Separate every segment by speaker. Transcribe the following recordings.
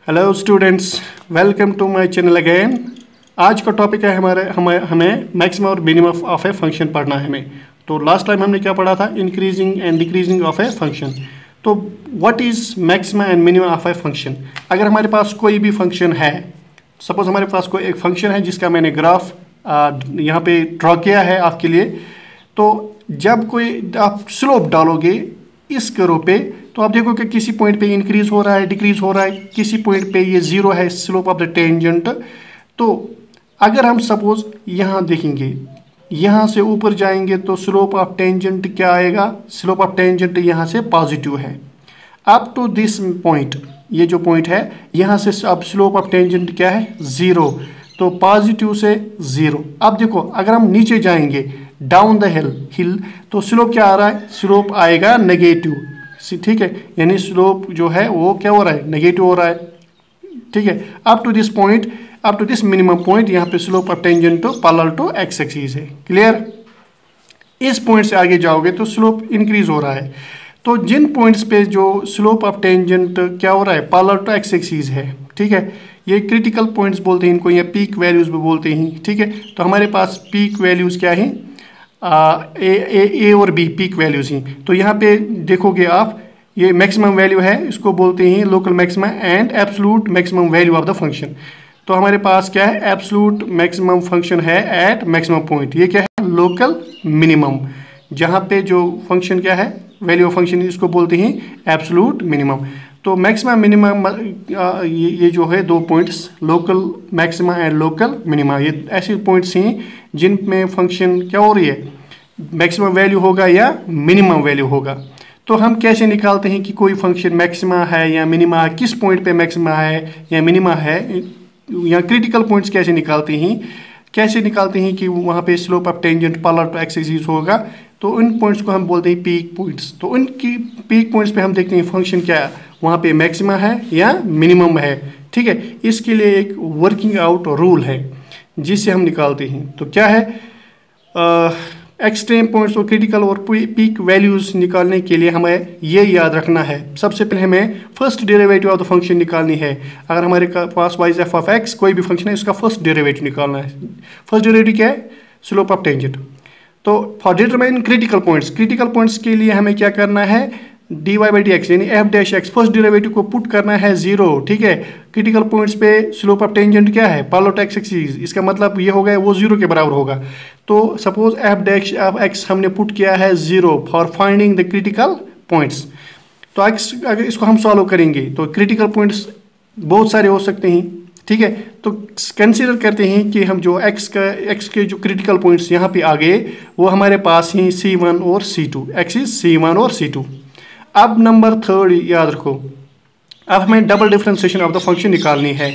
Speaker 1: Hello students, welcome to my channel again. आज का topic है हमें मैक्सिमम और मिनिमम ऑफ ए फंक्शन पढ़ना है हमें। तो लास्ट टाइम हमने क्या पढ़ा था, increasing and decreasing of a function. तो what is maximum and minimum of a function. अगर हमारे पास कोई भी फंक्शन है, सपोज हमारे पास कोई एक फंक्शन है जिसका मैंने ग्राफ यहाँ पे ड्रॉ किया है आपके लिए। तो जब कोई आप स्लोप डालोगे इस करो पे, तो आप देखो कि किसी पॉइंट पे इंक्रीज हो रहा है, डिक्रीज हो रहा है, किसी पॉइंट पे ये जीरो है स्लोप ऑफ द टेंजेंट। तो अगर हम सपोज यहाँ देखेंगे, यहाँ से ऊपर जाएंगे तो स्लोप ऑफ टेंजेंट क्या आएगा, स्लोप ऑफ टेंजेंट यहाँ से पॉजिटिव है अप टू दिस पॉइंट। ये जो पॉइंट है यहाँ से अब स्लोप ऑफ टेंजेंट क्या है, जीरो। तो पॉजिटिव से जीरो। अब देखो अगर हम नीचे जाएंगे डाउन द हिल तो स्लोप क्या आ रहा है, स्लोप आएगा नेगेटिव। ठीक है, यानी स्लोप जो है वो क्या हो रहा है, नेगेटिव हो रहा है। ठीक है, up to this point, up to this minimum point, यहाँ पे slope of tangent to parallel to x axis है। क्लियर। इस पॉइंट से आगे जाओगे तो स्लोप इंक्रीज हो रहा है। तो जिन पॉइंट्स पे जो स्लोप ऑफ टेंजेंट क्या हो रहा है, पैरेलल टू एक्स एक्सिस है, ठीक है, ये क्रिटिकल पॉइंट्स बोलते हैं इनको, या पीक वैल्यूज भी बोलते हैं। ठीक है, तो हमारे पास पीक वैल्यूज क्या है, ए और बी पीक वैल्यूज ही। तो यहाँ पे देखोगे आप, ये मैक्सिमम वैल्यू है, इसको बोलते हैं local maxima and absolute maximum value of the function. तो हमारे पास क्या है, एब्सोल्यूट मैक्सिमम फंक्शन है एट मैक्सिमम पॉइंट। ये क्या है, लोकल मिनिमम। जहाँ पे जो फंक्शन क्या है, वैल्यू ऑफ फंक्शन, इसको बोलते हैं एब्सोल्यूट मिनिमम। तो मैक्सिमम मिनिमम ये जो है दो points, local maxima and local minima, ये ऐसे पॉइंट्स हैं जिनमें फंक्शन क्या हो रही है, मैक्सिमम वैल्यू होगा या मिनिमम वैल्यू होगा। तो हम कैसे निकालते हैं कि कोई फंक्शन मैक्सिमा है या मिनिमा है, किस पॉइंट पे मैक्सिमा है या मिनिमा है, या क्रिटिकल पॉइंट्स कैसे निकालते हैं कि वहाँ पे slope of tangent parallel to x axis होगा। तो उन पॉइंट्स को हम बोलते हैं पीक पॉइंट्स। तो उनकी पीक पॉइंट्स पे हम देखते हैं फंक्शन क्या वहाँ पे मैक्सिमा है या मिनिमम है। ठीक है, इसके लिए एक वर्किंग आउट रूल है जिससे हम निकालते हैं। तो क्या है, एक्सट्रीम पॉइंट्स और क्रिटिकल और पीक वैल्यूज निकालने के लिए हमें ये याद रखना है, सबसे पहले हमें first derivative of the function निकालनी है। अगर हमारे पास वाइज एफ ऑफ एक्स कोई भी फंक्शन है, इसका फर्स्ट डेरिवेटिव निकालना है। फर्स्ट डेरिवेटिव क्या है, स्लोप ऑफ टेंजेंट। तो फॉर डिटरमाइन क्रिटिकल पॉइंट्स के लिए हमें क्या करना है, dy बाई डी एक्स यानी F dash x, first derivative को पुट करना है जीरो। ठीक है, क्रिटिकल पॉइंट्स पे स्लोप ऑफ टेंजेंट क्या है, पैरेलल टू एक्स एक्सिस, इसका मतलब ये होगा वो जीरो के बराबर होगा। तो suppose F dash of x हमने पुट किया है zero for finding the critical points. तो एक्स अगर इसको हम सॉल्व करेंगे तो क्रिटिकल पॉइंट्स बहुत सारे हो सकते हैं। ठीक है, तो कंसीडर करते हैं कि हम जो एक्स के जो क्रिटिकल पॉइंट्स यहाँ पे आ गए वो हमारे पास हैं C1 और C2, एक्सिस C1 और C2। अब नंबर थर्ड याद रखो, अब हमें double differentiation of the function निकालनी है।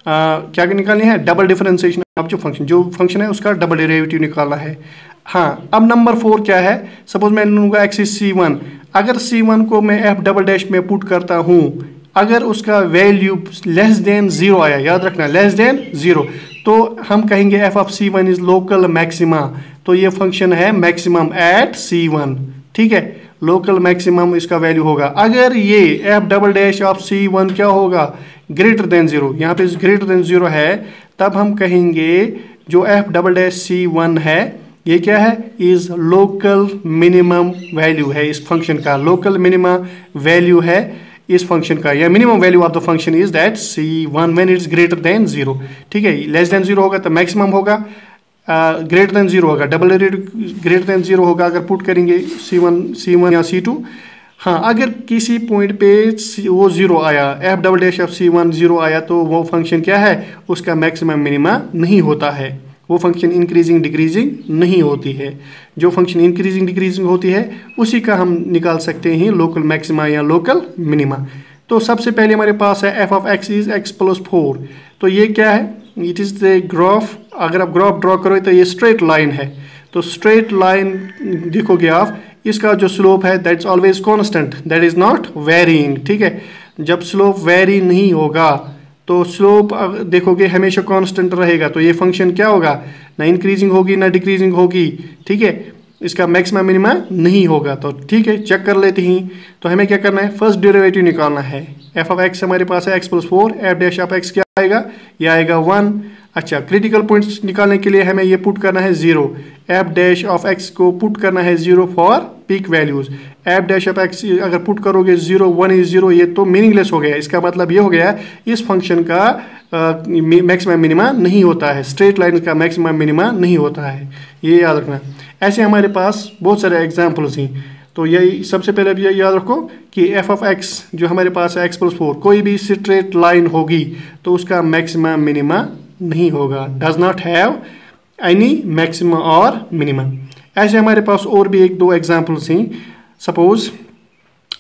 Speaker 1: क्या निकालनी है, डबल डिफरेंशिएशन ऑफ जो फंक्शन है उसका डबल डेरिवेटिव निकालना है। हाँ, अब नंबर 4 क्या है, सपोज मैं लूँगा एक्सिस C1। अगर C1 को मैं एफ डबल डैश में पुट करता हूँ, अगर उसका वैल्यू लेस देन जीरो आया, याद रखना लेस देन जीरो, तो हम कहेंगे F of C1 is local maxima. तो ये फंक्शन है मैक्सिमम एट C1। ठीक है, लोकल मैक्सिमम इसका वैल्यू होगा। अगर ये F double dash of C1 क्या होगा, ग्रेटर देन जीरो, यहाँ पे ग्रेटर देन जीरो है, तब हम कहेंगे जो एफ डबल डैश C1 है ये क्या है, इज लोकल मिनिमम वैल्यू है इस फंक्शन का, लोकल मिनिमम वैल्यू है इस फंक्शन का, या minimum value of the function is that C1 when it's greater than zero. ठीक है, लेस देन जीरो होगा तो मैक्सिमम होगा, ग्रेटर देन जीरो होगा, double derivative greater than zero होगा अगर पुट करेंगे C1 या C2। हाँ, अगर किसी पॉइंट पे वो जीरो आया, F double dash of C1 zero आया, तो वो फंक्शन क्या है, उसका मैक्सिमम मिनिमा नहीं होता है, वो फंक्शन इंक्रीजिंग डिक्रीजिंग नहीं होती है। जो फंक्शन इंक्रीजिंग डिक्रीजिंग होती है उसी का हम निकाल सकते हैं लोकल मैक्सिमा या लोकल मिनिमा। तो सबसे पहले हमारे पास है F of x is x plus 4। तो ये क्या है, इट इज़ द ग्राफ। अगर आप ग्राफ ड्रॉ करो तो ये स्ट्रेट लाइन है। तो स्ट्रेट लाइन देखोगे आप, इसका जो स्लोप है that's always constant, that is not varying. ठीक है, जब स्लोप वेरी नहीं होगा तो स्लोप देखोगे हमेशा कांस्टेंट रहेगा। तो ये फंक्शन क्या होगा, ना इंक्रीजिंग होगी ना डिक्रीजिंग होगी। ठीक है, इसका मैक्सिमम मिनिमा नहीं होगा। तो ठीक है, चेक कर लेते हैं। तो हमें क्या करना है, फर्स्ट डेरिवेटिव निकालना है। एफ ऑफ एक्स हमारे पास है x+4, F dash of x क्या आएगा, ये आएगा 1। अच्छा, क्रिटिकल पॉइंट्स निकालने के लिए हमें ये पुट करना है 0, एफ डैश ऑफ एक्स को पुट करना है 0 for peak values. F dash of x अगर पुट करोगे 0, 1 इज 0, ये तो मीनिंगलेस हो गया। इसका मतलब ये हो गया इस फंक्शन का मैक्सिमम मिनिमा नहीं होता है, स्ट्रेट लाइन का मैक्सिमम मिनिमा नहीं होता है, ये याद रखना। ऐसे हमारे पास बहुत सारे एग्जाम्पल्स हैं। तो यही सबसे पहले अब ये याद रखो कि एफ ऑफ एक्स जो हमारे पास है x+4, कोई भी स्ट्रेट लाइन होगी तो उसका मैक्सिमम मिनिमा नहीं होगा, does not have any maximum और मिनिमम। ऐसे हमारे पास और भी एक दो एग्जाम्पल्स हैं। सपोज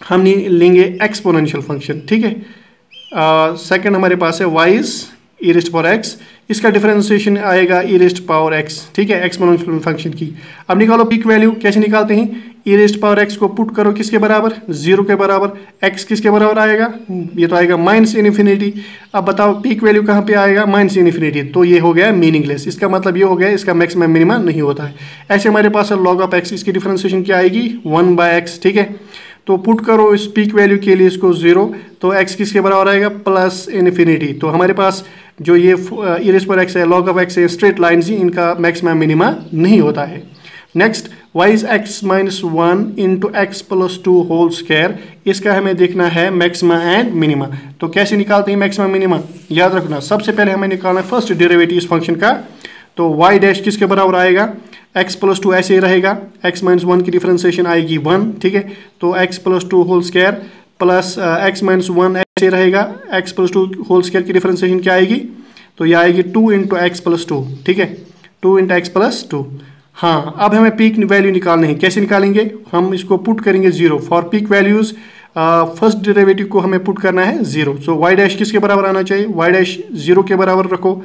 Speaker 1: हम लेंगे एक्सपोनेंशियल फंक्शन, ठीक है। सेकंड हमारे पास है y इज e⁻x, इसका डिफरेंशिएशन आएगा e⁻x, ठीक है, एक्सपोनेंशियल फंक्शन की। अब निकालो पीक वैल्यू, कैसे निकालते हैं, e⁻x को पुट करो किसके बराबर, 0 के बराबर, x किसके बराबर आएगा, ये तो आएगा -∞। अब बताओ पीक वैल्यू कहाँ पे आएगा, -∞, तो ये हो गया मीनिंगलेस। इसका मतलब ये हो गया इसका मैक्सिमम मिनिमम नहीं होता है। ऐसे हमारे पास है log ऑफ x, इसकी डिफरेंशिएशन क्या आएगी 1/x, ठीक है। तो पुट करो इस पीक वैल्यू के लिए इसको 0, तो x किसके बराबर आएगा +∞। तो हमारे पास जो ये e⁻x है, log ऑफ x है, स्ट्रेट लाइन ही इनका मैक्सिमम मिनिमा नहीं होता है। Next y is x-1 into x+2 whole square, इसका हमें देखना है मैक्सिमा एंड मिनिमा। तो कैसे निकालते हैं मैक्सिमम मिनिमा, याद रखना। सबसे पहले हमें निकालना है फर्स्ट डेरिवेटिव इस फंक्शन का। तो y डैश किसके बराबर आएगा, x+2 ऐसे ही रहेगा, x-1 की डिफरेंशिएशन आएगी 1, ठीक है। तो x+2 whole square plus x-1 ऐसे रहेगा, x+2 होल स्क्वायर की डिफरेंशिएशन क्या आएगी, तो यह आएगी 2 इंटू x+2, ठीक है, 2 इंटू x+2। हाँ, अब हमें पीक वैल्यू निकालने हैं। कैसे निकालेंगे, हम इसको पुट करेंगे 0 for peak values. First derivative को हमें पुट करना है 0। सो y डैश किसके बराबर आना चाहिए, y डैश 0 के बराबर रखो।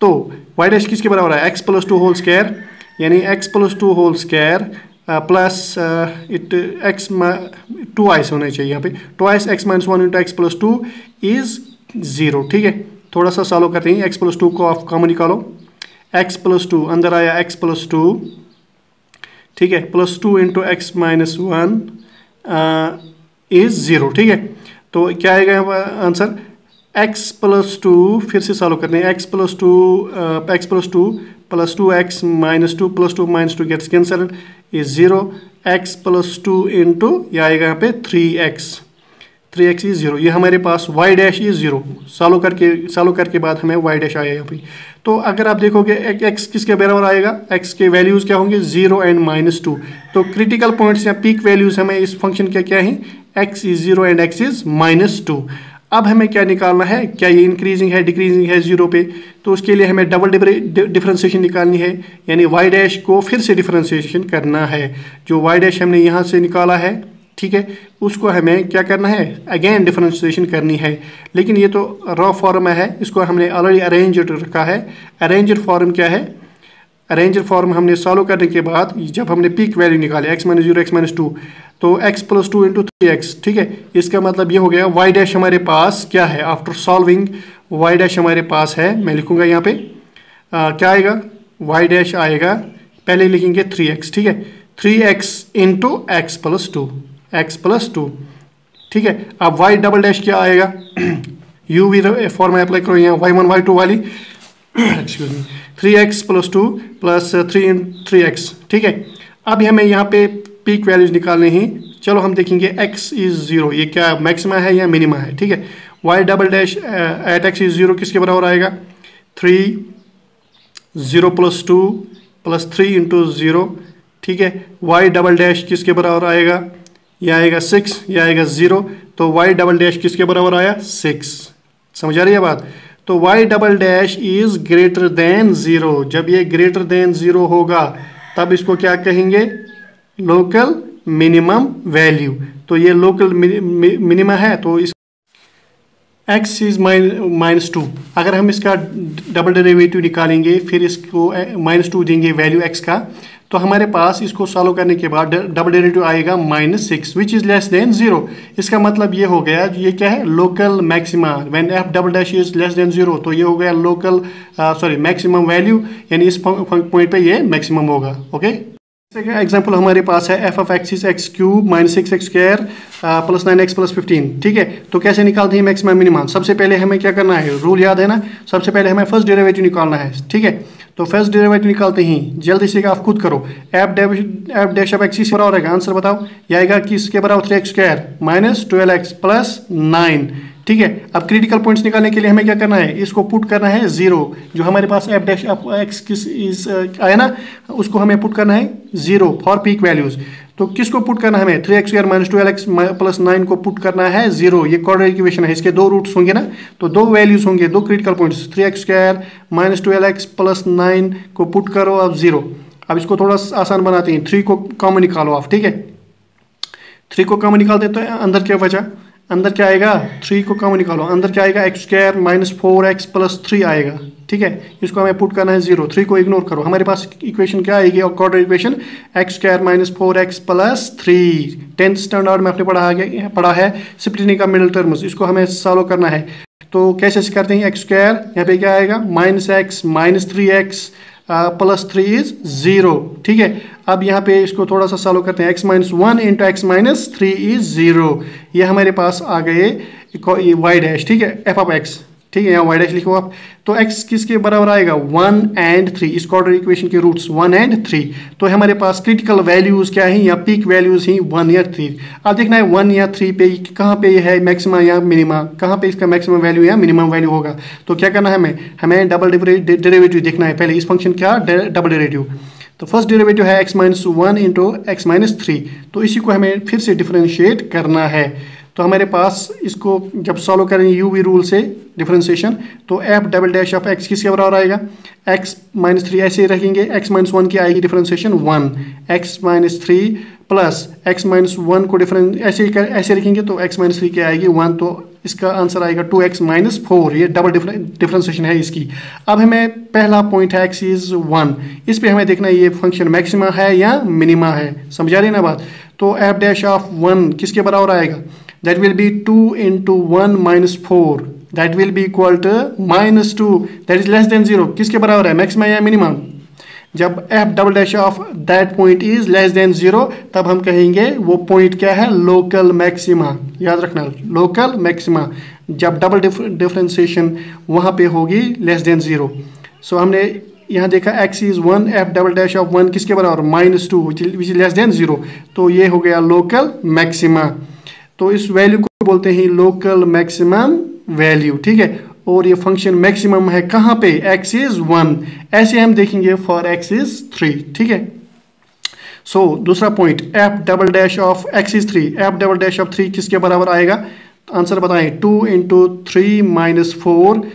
Speaker 1: तो y डैश किसके बराबर है, x+2 होल स्क्वायर, यानी x+2 whole square plus x 2i होना चाहिए यहाँ पे, 2i x-1 into x+2 is 0, ठीक है। थोड़ा सा सॉल्व करते हैं, x+2 को आप कॉमन निकालो, x+2 अंदर आया x+2, ठीक है, +2 इंटू x-1 इज 0, ठीक है। तो क्या आएगा आंसर, x+2, फिर से सॉल्व करते हैं, x+2 plus 2x -2 plus 2 -2 gets cancelled is 0, x+2 into यह आएगा यहाँ पे 3x इज 0। ये हमारे पास y डैश इज 0, सॉल्व करके बाद हमें y डैश आया यहाँ पे। तो अगर आप देखोगे x किसके बराबर आएगा, x के वैल्यूज़ क्या होंगे 0 एंड -2। तो क्रिटिकल पॉइंट्स या पीक वैल्यूज़ हमें इस फंक्शन के क्या हैं, x is 0 and x is -2। अब हमें क्या निकालना है, क्या ये इंक्रीजिंग है डिक्रीजिंग है 0 पे, तो उसके लिए हमें डबल डिफरेंशिएशन निकालनी है, यानी y डैश को फिर से डिफरेंशिएशन करना है। जो y डैश हमने यहाँ से निकाला है, ठीक है, उसको हमें क्या करना है, अगेन डिफरेंशिएशन करनी है। लेकिन ये तो रॉ फॉर्म है, इसको हमने ऑलरेडी अरेंज रखा है। अरेंजड फॉर्म क्या है, अरेंजड फॉर्म हमने सॉल्व करने के बाद जब हमने पीक वैल्यू निकाले x-0 x-2, तो x+2 इंटू 3x, ठीक है। इसका मतलब ये हो गया y डैश हमारे पास क्या है, आफ्टर सॉल्विंग y डैश हमारे पास है, मैं लिखूंगा यहाँ पे क्या आएगा, y डैश आएगा, पहले लिखेंगे 3x, ठीक है, 3x इंटू x+2, ठीक है। अब y डबल डैश क्या आएगा, u भी फॉर्म अप्लाई करो यहाँ y1 y2 वाली, excuse me, 3x + 2 plus 3x, ठीक है। अब हमें यहाँ पे पीक वैल्यूज निकालने हैं। चलो हम देखेंगे x इज 0, ये क्या मैक्सिमा है या मिनिमा है, ठीक है। y double dash at x is 0 किसके बराबर आएगा, 3 0 + 2 प्लस 3 इंटू 0, ठीक है। y डबल डैश किसके बराबर आएगा, यह आएगा 6, यह आएगा 0, तो y डबल डैश किसके बराबर आया 6। समझ आ रही है बात। तो y double dash is greater than 0, जब ये ग्रेटर देन 0 होगा तब इसको क्या कहेंगे, लोकल मिनिमम वैल्यू। तो ये लोकल मिनिमा है, तो इस x इज -2, अगर हम इसका डबल डेरिवेटिव निकालेंगे फिर इसको -2 देंगे वैल्यू x का, तो हमारे पास इसको सॉल्व करने के बाद डबल डेरिवेटिव आएगा -6 विच इज़ लेस देन 0। इसका मतलब ये हो गया, ये क्या है, local maxima. When f double dash is less than 0, तो ये हो गया लोकल मैक्सिमम वैल्यू, यानी इस पॉइंट पे ये मैक्सिमम होगा। ओके। एग्जाम्पल हमारे पास है F of x is x cube minus 6x square plus 9x plus 15, ठीक है। तो कैसे निकालते हैं मैक्सिमम मिनिमम? सबसे पहले हमें क्या करना है, रूल याद है ना, सबसे पहले हमें फर्स्ट डेरिवेटिव निकालना है, ठीक है। तो फर्स्ट डेरिवेटिव निकालते ही जल्दी से आप खुद करो, एफ डैश ऑफ एक्स बराबर रहेगा, आंसर बताओ, यह आएगा किसके बराबर 3x square minus 12x plus 9, ठीक है। अब क्रिटिकल पॉइंट्स निकालने के लिए हमें क्या करना है, इसको पुट करना है 0, जो हमारे पास एफ डैश ऑफ एक्स किस इज आया ना, उसको हमें पुट करना है 0 फॉर पीक वैल्यूज। तो किसको पुट करना है हमें, 3x square minus 12x plus 9 को पुट करना है 0। ये क्वाड्रेटिक इक्वेशन है, इसके दो रूट्स होंगे ना, तो दो वैल्यूज होंगे, दो critical points, 3x square minus 12x plus 9 को पुट करो अब 0। अब इसको थोड़ा आसान बनाते हैं, 3 को कॉमन निकालो आप, ठीक है। 3 को कॉमन निकालते तो अंदर क्या बचा, अंदर क्या आएगा, 3 को कॉमन निकालो, अंदर क्या आएगा, x square minus 4x plus 3 आएगा, ठीक है। इसको हमें पुट करना है 0, 3 को इग्नोर करो, हमारे पास इक्वेशन क्या आएगी, और quadratic equation x square minus 4x plus 3। 10th standard में आपने पढ़ा है सिम्प्लिफिकेशन का मिडिल टर्म्स, इसको हमें सॉल्व करना है। तो कैसे करते हैं, x स्क्वायर यहाँ पे क्या आएगा minus x minus 3x plus 3 is 0, ठीक है। अब यहाँ पे इसको थोड़ा सा सॉल्व करते हैं, x minus 1 into x minus 3 is 0। ये हमारे पास आ गए y डैश, ठीक है, f ऑफ x, ठीक है, यहाँ y डैश लिखो आप। तो x किसके बराबर आएगा, 1 एंड 3, इस क्वाड्रेटिक इक्वेशन के रूट्स 1 एंड 3। तो हमारे पास क्रिटिकल वैल्यूज क्या है, या पीक वैल्यूज ही 1 या 3। अब देखना है 1 या 3 पे कहाँ पे है मैक्सिमा या मिनिमा, कहाँ पे इसका मैक्सिमम वैल्यू या मिनिमम वैल्यू होगा। तो क्या करना है हमें डबल डेरिवेटिव देखना है पहले, इस फंक्शन क्या डबल डेरिवेटिव। तो फर्स्ट डेरिवेटिव है x minus 1 into x minus 3, तो इसी को हमें फिर से डिफरेंशिएट करना है। तो हमारे पास इसको जब सॉल्व करेंगे यूवी रूल से डिफरेंशिएशन, तो F double dash of x किसके बराबर आएगा, x माइनस 3 ऐसे ही रखेंगे, x माइनस 1 की आएगी differentiation 1, x minus 3 plus x minus 1 को ऐसे रखेंगे तो x माइनस 3 की आएगी 1, तो इसका आंसर आएगा 2x माइनस 4। ये डबल डिफरेंशिएशन है इसकी। अब हमें पहला पॉइंट है x इज 1, इस पे हमें देखना है ये फंक्शन मैक्सिमा है या मिनिमा है, समझा रही ना बात। तो एफ डैश ऑफ 1 किसके बराबर आएगा, that will be 2 into 1 minus 4, that will be equal to minus 2, that is less than 0। किसके बराबर है, मैक्सिमा या मिनिमम। जब f double dash of that point is less than 0, तब हम कहेंगे वो पॉइंट क्या है, लोकल मैक्सिमा, याद रखना लोकल मैक्सिमा, जब डबल डिफरेंशिएशन वहाँ पे होगी लेस देन 0। सो हमने यहाँ देखा x is 1, f double dash of 1 किसके बराबर minus 2 which is less than 0, तो ये हो गया लोकल मैक्सिमा। तो इस वैल्यू को बोलते हैं लोकल मैक्सिमम वैल्यू, ठीक है। और ये फंक्शन मैक्सिमम है कहाँ पे, x इज 1, ऐसे हम देखेंगे फॉर x इज 3, ठीक है। सो दूसरा point f double dash of x is 3, f double dash of 3 किसके बराबर आएगा, आंसर बताएं, 2 into 3 minus 4,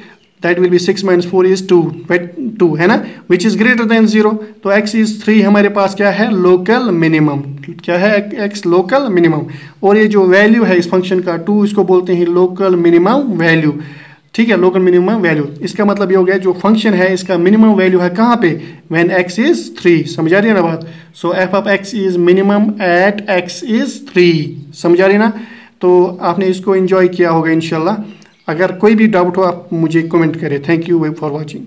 Speaker 1: that will be 6 minus 4 is 2 है ना, विच इज ग्रेटर देन 0। तो x इज 3 हमारे पास क्या है, लोकल मिनिमम, क्या है x लोकल मिनिमम। और ये जो वैल्यू है इस फंक्शन का 2, इसको बोलते हैं लोकल मिनिमम वैल्यू, ठीक है, लोकल मिनिमम वैल्यू। इसका मतलब ये हो गया जो फंक्शन है इसका मिनिमम वैल्यू है कहाँ पे, व्हेन x इज 3, समझा रही है ना बात। So f of x is minimum at x is 3, समझा रही ना। तो आपने इसको एंजॉय किया होगा इंशाल्लाह। अगर कोई भी डाउट हो आप मुझे कमेंट करें। Thank you for watching.